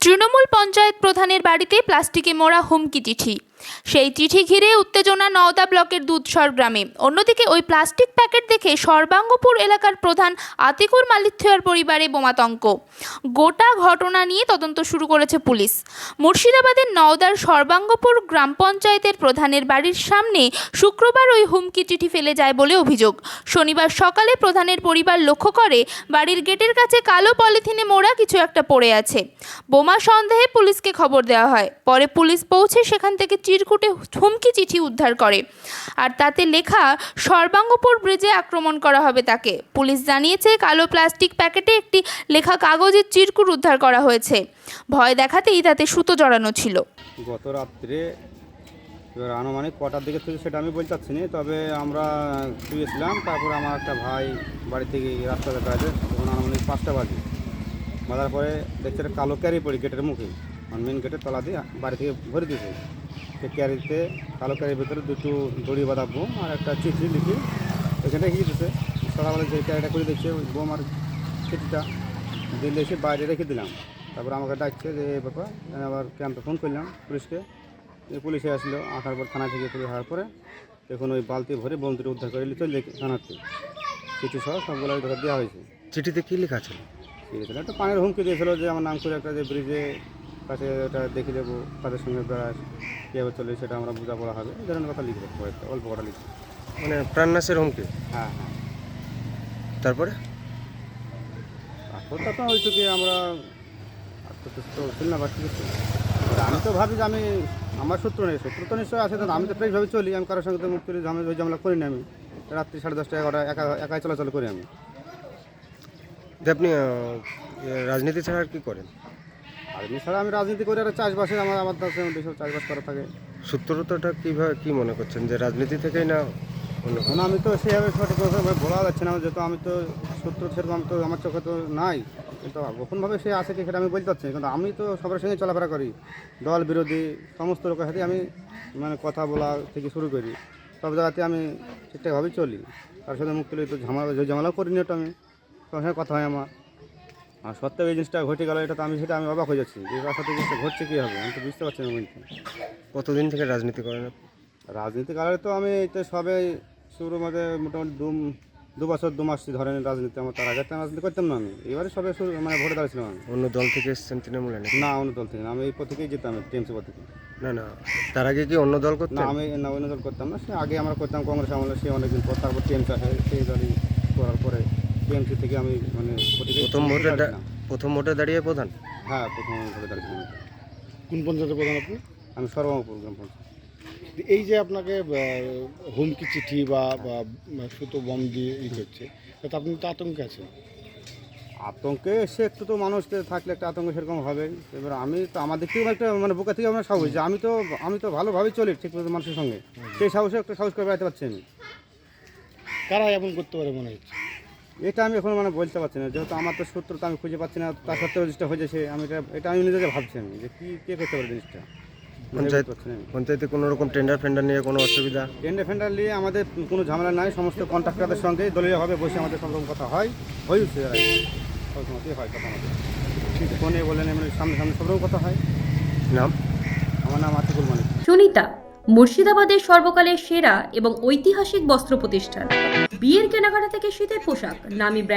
তৃণমূল পঞ্চায়েত প্রধানের বাড়িতে প্লাস্টিকে মোড়া হুমকি চিঠি। সেই চিঠি ঘিরে উত্তেজনা নওদা ব্লকের দুধসর গ্রামে। অন্যদিকে ওই প্লাস্টিক প্যাকেট দেখে সর্বাঙ্গপুর এলাকার প্রধান আতিকুর মালিথিয়ার পরিবারে বোমাতঙ্ক। গোটা ঘটনা নিয়ে তদন্ত শুরু করেছে পুলিশ। মুর্শিদাবাদের নওদার সর্বাঙ্গপুর গ্রাম পঞ্চায়েতের প্রধানের বাড়ির সামনে শুক্রবার ওই হুমকি চিঠি ফেলে যায় বলে অভিযোগ। শনিবার সকালে প্রধানের পরিবার লক্ষ্য করে বাড়ির গেটের কাছে কালো পলিথিনে মোড়া কিছু একটা পড়ে আছে। বোমা সন্দেহে পুলিশকে খবর দেওয়া হয়। পরে পুলিশ পৌঁছে সেখান থেকে চিরকুটে হুমকি চিঠি উদ্ধার করে, আর তাতে লেখা সর্বাঙ্গপুর ব্রিজে আক্রমণ করা হবে তাকে। পুলিশ জানিয়েছে কালো প্লাস্টিক প্যাকেটে একটি লেখা কাগজের চিরকুট উদ্ধার করা হয়েছে। ভয় দেখাতেই তাতে সুতো জড়ানো ছিল। গত রাত্রে এবার আনুমানিক কটার দিকে থেকে সেটা আমি বলতে পারছি না, তবে আমরা শুয়েছিলাম। তারপর আমার একটা ভাই বাড়ি থেকে রাস্তাতে বেড়াতে, তখন আনুমানিক 5টা বাজে। বাজার পরে দেখছে একটা কালো ক্যারি পড়ি গেটের মুখে, মেন গেটের তলা দিয়ে বাড়ি থেকে ভরে দিয়েছে। সে ক্যারিতে কালো ক্যারির ভিতরে দুটো দড়ি বাঁধা বোম আর একটা চিঠি লিখে এখানে রেখে দিতেছে। সকালবেলা যে ক্যারিটা করে দেখছে ওই বোম আর চিঠিটা দিলে এসে বাইরে রেখে দিলাম। তারপর আমাকে ডাকছে যে ব্যাপার, আবার ক্যাম্পে ফোন করলাম পুলিশকে। পুলিশে আসলো, আসার পর থানা থেকে পুলিশ আসার পরে এখন ওই বালতি ভরে বোম দুটো উদ্ধার করে চলে থানাতে। চিঠি সহ সবগুলো ধরে দেওয়া হয়েছে। চিঠিতে কী লেখা ছিল? চিঠিতে একটা পানির হুমকি দিয়েছিল যে আমার নাম করে একটা যে ব্রিজে কাছে ওটা দেখে দেবো, তাদের সঙ্গে বেড়াস কীভাবে চলে সেটা আমরা বোঝাপড়া হবে, এই ধরনের কথা লিখে দেবো, একটা অল্প কটা লিখে। মানে প্রাণনাশের হুমকি? হ্যাঁ হ্যাঁ। তারপরে তারপর তো ওইটুকু আমরা আত্মতুষ্ট ছিল না বা ঠিক আছে। আমি তো ভাবি যে আমি আমার শত্রু নেই, শত্রু তো নিশ্চয়ই আছে। তো আমি তো ফ্রেশভাবে চলি, আমি কারোর সঙ্গে তো মুখ তুলি ঝামেলা করি না। আমি রাত্রি 10:30 11টা একাই চলাচল করি আমি। যে আপনি রাজনীতি ছাড়া আর কী করেন? আর এমনি ছাড়া আমি রাজনীতি করি আর চাষবাসে আমার কাছে বেশি চাষবাস করা থাকে। সূত্রতাটা কীভাবে কী মনে করছেন, যে রাজনীতি থেকেই না অন্য? এখন আমি তো সেভাবে সঠিকভাবে বলা যাচ্ছে না, যেহেতু আমি তো সূত্র সেরকম তো আমার চোখে তো নাই। কিন্তু গোপনভাবে সে আছে কি সেটা আমি বলতে পারছি না। কিন্তু আমি তো সবার সঙ্গে চলাফেরা করি, দল বিরোধী সমস্ত লোকের সাথে আমি মানে কথা বলা থেকে শুরু করি। সব জায়গাতে আমি ঠিকঠাকভাবেই চলি, তার সাথে মুখ তুলে তো ঝামেলাও করিনি। ওটা আমি সবার সঙ্গে কথা হয় আমার। আর সত্ত্বেও এই জিনিসটা ঘটে গেল, এটা তো আমি অবাক হয়ে যাচ্ছি যে রাস্তাতে জিনিসটা ঘটছে কী হবে, আমি তো বুঝতে পারছি না বলতে। কতদিন থেকে রাজনীতি করেন আপনি? রাজনীতিকালে তো আমি তো সবে শুরু মোটামুটি 2 বছর 2 মাস ধরেন রাজনীতি। আমার তার আগে তো রাজনীতি করতাম না। আমি এবারে সবে শুরু মানে ভোটে দাঁড়িয়েছিলাম আমি। অন্য দল থেকে এসেছেন তৃণমূলে নাকি? না, অন্য দল থেকে না, আমি এই পথ থেকেই যেতাম, টিএমসি পথ থেকে। না না, তার আগে কি অন্য দল না, করতেন? আমি না অন্য দল করতাম না। সে আগে আমরা করতাম কংগ্রেস আমলে, সে অনেকদিন পর। তারপর টিএমসি আসে, সেই দলই করার পরে টিএমসি থেকে আমি মানে প্রথম ভোটে দাঁড়িয়ে প্রধান? হ্যাঁ, প্রথম ভোটে দাঁড়িয়েছিলাম। কোন পঞ্চায়েতের প্রধান আপনি? আমি সর্বাঙ্গপুর গ্রাম পঞ্চায়েত। এই যে আপনাকে হুমকি চিঠি বা সুতো বম দিয়ে করছে, তাতে আপনি তো আতঙ্কে আছেন। আতঙ্কে সে একটু তো মানুষ থাকলে একটা আতঙ্ক সেরকম হবে। এবার আমি তো আমার দিক থেকেও একটা মানে বুকা থেকে আমার সাহস যে আমি তো ভালোভাবেই চলি ঠিক মতো মানুষের সঙ্গে। সেই সাহসে একটা সাহস করে বেড়াতে পারছি আমি। কারা এমন করতে পারে মনে হচ্ছে? এটা আমি এখন মানে বলতে পারছি না, যেহেতু আমার তো সূত্র তো আমি খুঁজে পাচ্ছি না। তার সত্ত্বেও জিনিসটা হয়েছে, সে আমি এটা আমি নিজেকে ভাবছি আমি যে কে করতে পারে জিনিসটা। পঞ্চায়েতে কোনো রকম টেন্ডার ফেন্ডার নিয়ে কোনো অসুবিধা? টেন্ডার ফেন্ডার নিয়ে আমাদের কোনো ঝামেলা নাই। সমস্ত কন্ট্রাক্টরদের সঙ্গে দলীয়ভাবে বসে আমাদের সব রকম কথা হয়েছে। সবসময়তেই হয় কথা আমাদের, ঠিক ফোনে বলেন এমনি সামনে সব রকম কথা হয়। নাম? আমার নাম আতিকুল মালিক। সুনিতা, মুর্শিদাবাদের সর্বকালের সেরা এবং ঐতিহাসিক বস্ত্র প্রতিষ্ঠান। বিয়ের কেনাকাটা থেকে শীতের পোশাক, নামি ব্র্যান্ড